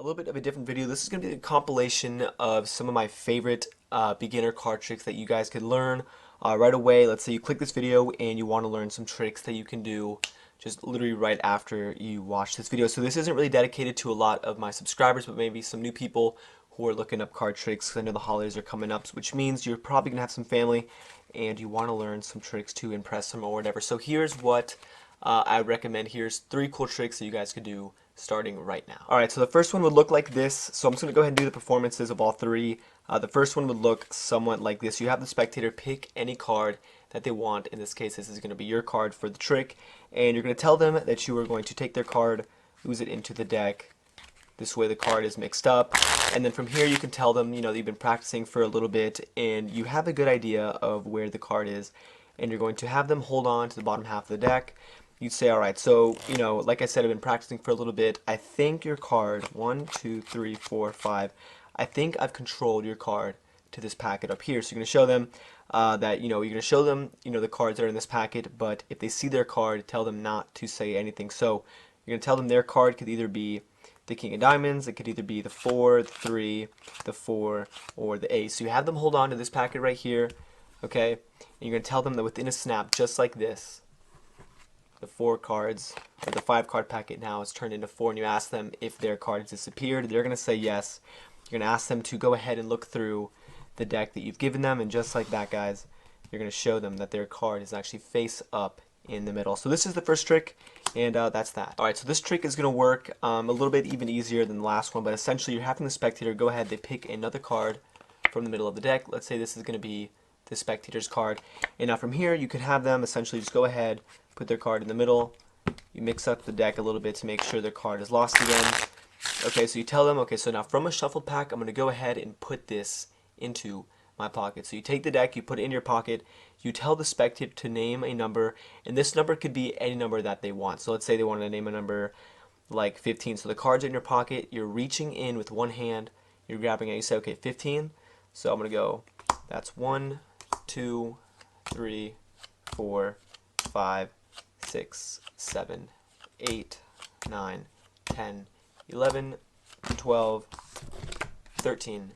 A little bit of a different video. This is going to be a compilation of some of my favorite beginner card tricks that you guys could learn right away. Let's say you click this video and you want to learn some tricks that you can do just literally right after you watch this video. So this isn't really dedicated to a lot of my subscribers, but maybe some new people who are looking up card tricks because I know the holidays are coming up, which means you're probably going to have some family and you want to learn some tricks to impress them or whatever. So here's what I recommend. Here's 3 cool tricks that you guys could do starting right now. Alright, so the first one would look like this. So I'm just going to go ahead and do the performances of all 3. The first one would look somewhat like this. You have the spectator pick any card that they want. In this case, this is going to be your card for the trick. And you're going to tell them that you are going to take their card, lose it into the deck. This way the card is mixed up. And then from here you can tell them, that you've been practicing for a little bit and you have a good idea of where the card is. And you're going to have them hold on to the bottom half of the deck. You'd say, alright, so, like I said, I've been practicing for a little bit. I think your card, 1, 2, 3, 4, 5, I think I've controlled your card to this packet up here. So you're going to show them that, you're going to show them, the cards that are in this packet, but if they see their card, tell them not to say anything. So you're going to tell them their card could either be the King of Diamonds, it could either be the 4, the 3, the 4, or the Ace. So you have them hold on to this packet right here, okay? And you're going to tell them that within a snap, just like this, the 4 cards, or the 5 card packet now is turned into 4, and you ask them if their card has disappeared. They're going to say yes. You're going to ask them to go ahead and look through the deck that you've given them, and just like that, guys, you're going to show them that their card is actually face up in the middle. So this is the first trick, and that's that. Alright, so this trick is going to work a little bit even easier than the last one, but essentially you're having the spectator go ahead, they pick another card from the middle of the deck. Let's say this is going to be the spectator's card, and now from here you could have them essentially just go ahead, put their card in the middle, you mix up the deck a little bit to make sure their card is lost again. Okay, so you tell them, okay, so now from a shuffled pack, I'm going to go ahead and put this into my pocket. So you take the deck, you put it in your pocket, you tell the spectator to name a number, and this number could be any number that they want. So let's say they want to name a number like 15. So the card's in your pocket, you're reaching in with one hand, you're grabbing it, you say, okay, 15. So I'm going to go, that's 1, 2, 3, 4, 5, 6, 7, 8, 9, 10, 11, 12, 13,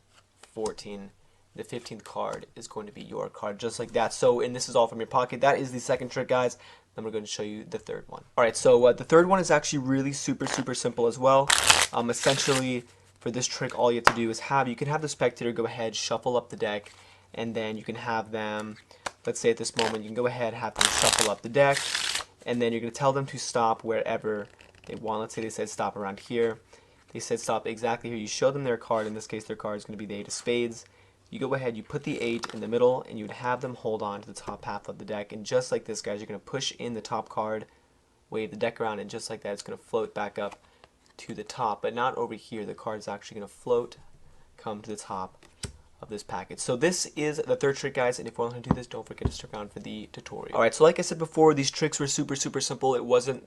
14. The 15th card is going to be your card, just like that. So, and this is all from your pocket. That is the second trick, guys. Then we're going to show you the third one. Alright, so the third one is actually really super simple as well. Essentially, for this trick, all you have to do is you can have the spectator go ahead, shuffle up the deck, and then you can have them, let's say at this moment, you can go ahead, have them shuffle up the deck, and then you're going to tell them to stop wherever they want. Let's say they said stop around here. They said stop exactly here. You show them their card. In this case, their card is going to be the 8 of spades. You go ahead, you put the 8 in the middle, and you'd have them hold on to the top half of the deck. And just like this, guys, you're going to push in the top card, wave the deck around, and just like that, it's going to float back up to the top. But not over here. The card is actually going to float, come to the top of this packet. So this is the third trick, guys, and if you want to do this, don't forget to stick around for the tutorial. Alright, so like I said before, these tricks were super simple.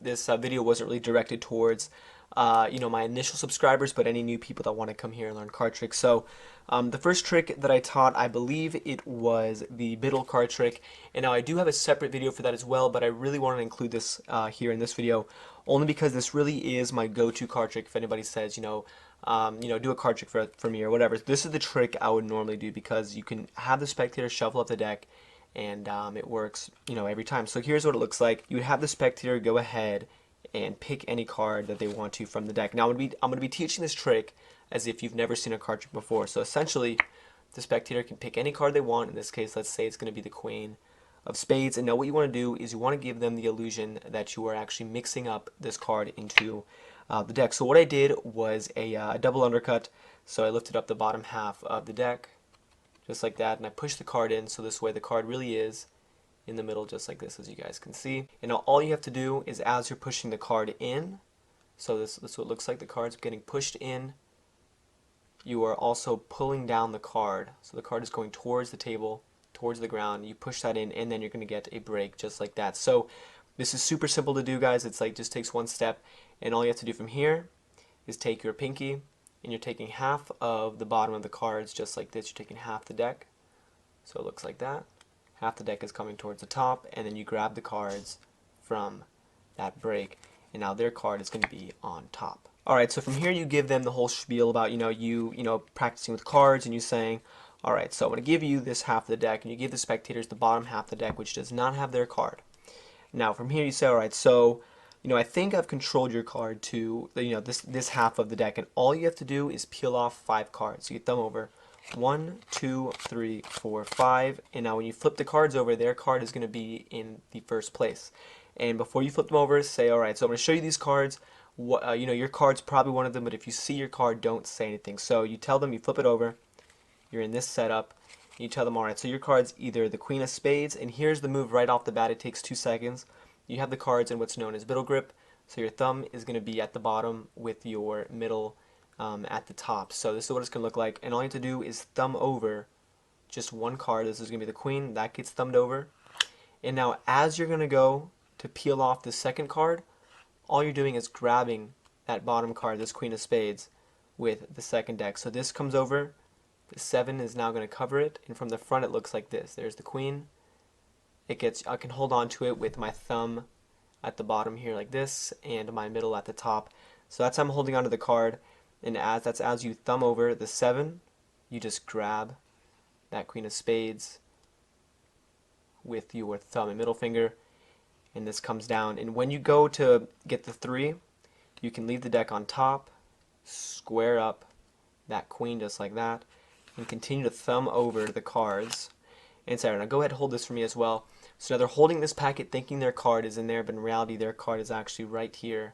This video wasn't really directed towards my initial subscribers, but any new people that want to come here and learn card tricks. So the first trick that I taught, I believe it was the middle card trick, and now I do have a separate video for that as well, but I really wanted to include this here in this video, only because this really is my go-to card trick. If anybody says, do a card trick for me or whatever, this is the trick I would normally do, because you can have the spectator shuffle up the deck, and it works, every time. So here's what it looks like. You would have the spectator go ahead and pick any card that they want to from the deck. Now I'm going to be teaching this trick as if you've never seen a card trick before. So essentially, the spectator can pick any card they want. In this case, let's say it's going to be the Queen of Spades. And now what you want to do is you want to give them the illusion that you are actually mixing up this card into the deck. So what I did was a double undercut. So I lifted up the bottom half of the deck, just like that, and I pushed the card in, so this way the card really is in the middle, just like this, as you guys can see. And now all you have to do is, as you're pushing the card in, so this is what it looks like, the card's getting pushed in, you are also pulling down the card, so the card is going towards the table, towards the ground. You push that in, and then you're going to get a break just like that. So this is super simple to do, guys. It's like just takes one step, and all you have to do from here is take your pinky, and you're taking half of the bottom of the cards, just like this. You're taking half the deck, so it looks like that. Half the deck is coming towards the top, and then you grab the cards from that break. and now their card is going to be on top. Alright, so from here you give them the whole spiel about, you practicing with cards and you saying, alright, so I'm going to give you this half of the deck, and you give the spectators the bottom half of the deck, which does not have their card. Now from here you say, alright, so, I think I've controlled your card to, this half of the deck, and all you have to do is peel off 5 cards. So you thumb over 1, 2, 3, 4, 5, and now when you flip the cards over, their card is going to be in the first place. And before you flip them over, say, alright, so I'm going to show you these cards. Your card's probably one of them, but if you see your card, don't say anything. So you tell them, you flip it over, you're in this setup, and you tell them, alright, so your card's either the Queen of Spades, and here's the move right off the bat, it takes 2 seconds. You have the cards in what's known as middle grip, so your thumb is going to be at the bottom with your middle at the top. So this is what it's going to look like, and all you have to do is thumb over just one card. This is going to be the Queen, that gets thumbed over. And now as you're going to go to peel off the second card, all you're doing is grabbing that bottom card, this Queen of Spades, with the second deck. So this comes over, the 7 is now going to cover it, and from the front it looks like this. There's the Queen. I can hold on to it with my thumb at the bottom here like this, and my middle at the top. So that's how I'm holding onto the card, and as you thumb over the 7, you just grab that Queen of Spades with your thumb and middle finger, and this comes down. And when you go to get the 3, you can leave the deck on top, square up that Queen just like that, and continue to thumb over the cards. And say, now go ahead and hold this for me as well. So now they're holding this packet thinking their card is in there, but in reality their card is actually right here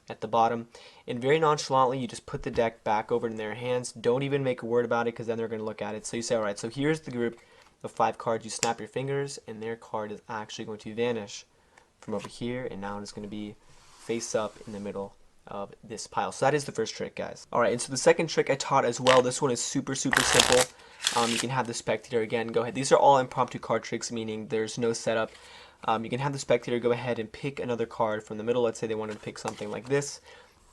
at the bottom. And very nonchalantly you just put the deck back over in their hands. Don't even make a word about it, because then they're going to look at it. So you say, alright, so here's the group of 5 cards. You snap your fingers, and their card is actually going to vanish from over here, and now it's going to be face up in the middle of this pile. So that is the first trick, guys. Alright, and so the second trick I taught as well. This one is super simple. You can have the spectator again go ahead. These are all impromptu card tricks, meaning there's no setup. You can have the spectator go ahead and pick another card from the middle. Let's say they wanted to pick something like this.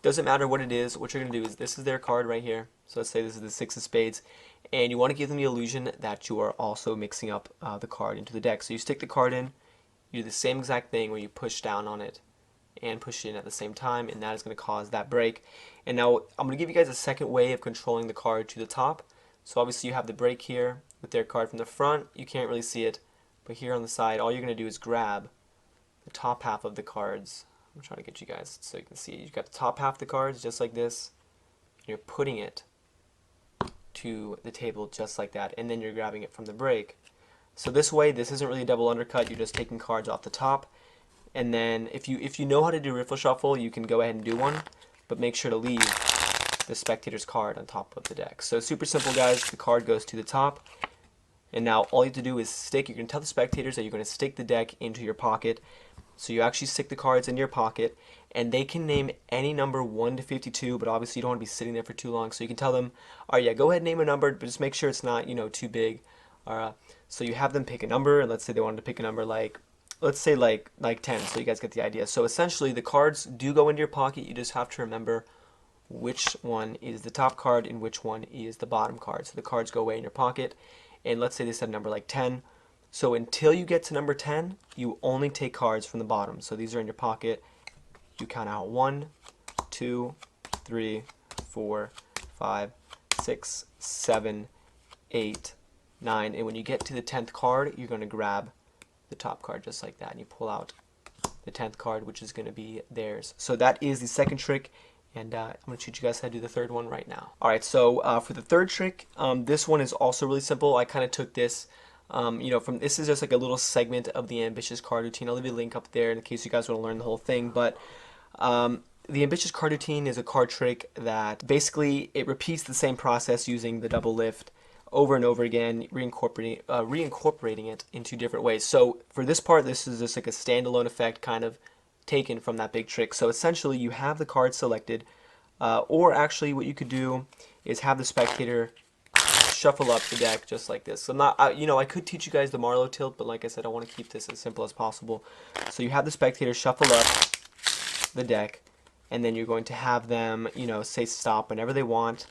Doesn't matter what it is. What you're going to do is, this is their card right here. So let's say this is the 6 of Spades, and you want to give them the illusion that you are also mixing up the card into the deck. So you stick the card in, you do the same exact thing where you push down on it and push it in at the same time, and that is going to cause that break. And now I'm going to give you guys a second way of controlling the card to the top. So obviously you have the break here with their card from the front. You can't really see it, but here on the side, all you're going to do is grab the top half of the cards. I'm trying to get you guys so you can see. You've got the top half of the cards just like this. You're putting it to the table just like that, and then you're grabbing it from the break. So this way, this isn't really a double undercut. You're just taking cards off the top. And then if you know how to do riffle shuffle, you can go ahead and do one, but make sure to leave the spectator's card on top of the deck. So super simple, guys. The card goes to the top, and now all you have to do is you're going to tell the spectators that you're going to stick the deck into your pocket. So you actually stick the cards in your pocket, and they can name any number 1 to 52, but obviously you don't want to be sitting there for too long. So you can tell them, all right, yeah, go ahead and name a number, but just make sure it's not, too big. So you have them pick a number, and let's say they wanted to pick a number like, let's say like 10, so you guys get the idea. So essentially the cards do go into your pocket. You just have to remember which one is the top card and which one is the bottom card. So the cards go away in your pocket, and let's say they said number like 10. So until you get to number 10, you only take cards from the bottom. So these are in your pocket. You count out 1, 2, 3, 4, 5, 6, 7, 8, 9. And when you get to the 10th card, you're going to grab the top card just like that, and you pull out the 10th card, which is going to be theirs. So that is the second trick, and I'm going to teach you guys how to do the third one right now. Alright, so for the third trick, this one is also really simple. I kind of took this from this is just like a little segment of the ambitious card routine. I'll leave a link up there in case you guys want to learn the whole thing. But the ambitious card routine is a card trick that basically it repeats the same process using the double lift over and over again, reincorporating it into different ways. So for this part, this is just like a standalone effect kind of taken from that big trick. So essentially you have the card selected, or actually what you could do is have the spectator shuffle up the deck just like this. So I'm not, I could teach you guys the Marlowe tilt, but like I said, I want to keep this as simple as possible. So you have the spectator shuffle up the deck, and then you're going to have them, say stop whenever they want,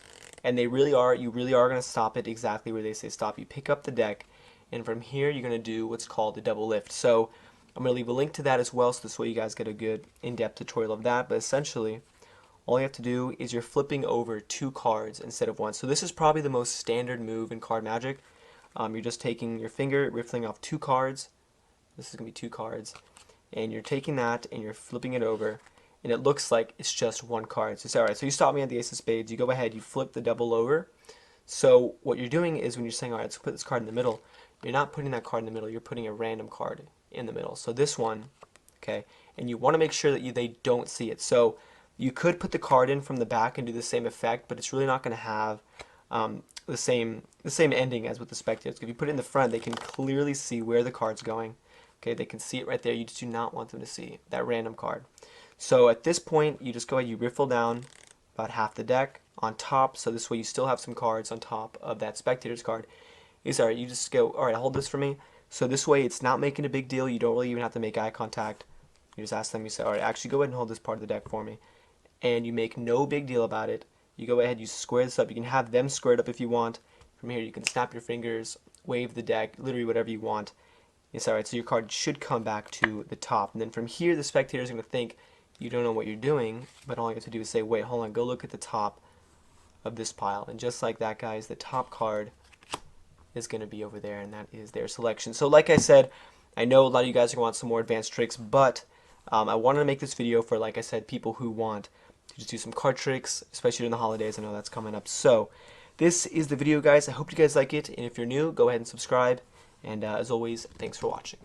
and you really are going to stop it exactly where they say stop. You pick up the deck, and from here you're going to do what's called the double lift. So I'm going to leave a link to that as well, so this way you guys get a good in-depth tutorial of that. But essentially, all you have to do is you're flipping over 2 cards instead of 1. So this is probably the most standard move in card magic. You're just taking your finger, riffling off 2 cards. This is going to be 2 cards. And you're taking that and you're flipping it over. And it looks like it's just 1 card. So you say, alright, so you stop me at the ace of spades. You go ahead, you flip the double over. So what you're doing is when you're saying, alright, let's put this card in the middle, you're not putting that card in the middle. You're putting a random card in the middle. So this one, okay, and you want to make sure that they don't see it. So you could put the card in from the back and do the same effect, but it's really not going to have the same ending as with the spectators. If you put it in the front, they can clearly see where the card's going. Okay, they can see it right there. You just do not want them to see that random card. So at this point, you just go ahead, you riffle down about half the deck on top, so this way you still have some cards on top of that spectator's card. Alright, you just go, alright, hold this for me. So this way it's not making a big deal. You don't really even have to make eye contact. You just ask them, you say, alright, actually go ahead and hold this part of the deck for me. And you make no big deal about it. You go ahead, you square this up. You can have them squared up if you want. From here you can snap your fingers, wave the deck, literally whatever you want. It's alright, so your card should come back to the top. And then from here the spectator is going to think you don't know what you're doing, but all you have to do is say, wait, hold on, go look at the top of this pile. And just like that, guys, the top card is going to be over there, and that is their selection. So like I said, I know a lot of you guys are going to want some more advanced tricks, but I wanted to make this video for, like I said, people who want to just do some card tricks, especially during the holidays. I know that's coming up. So this is the video, guys. I hope you guys like it, and if you're new, go ahead and subscribe. And as always, thanks for watching.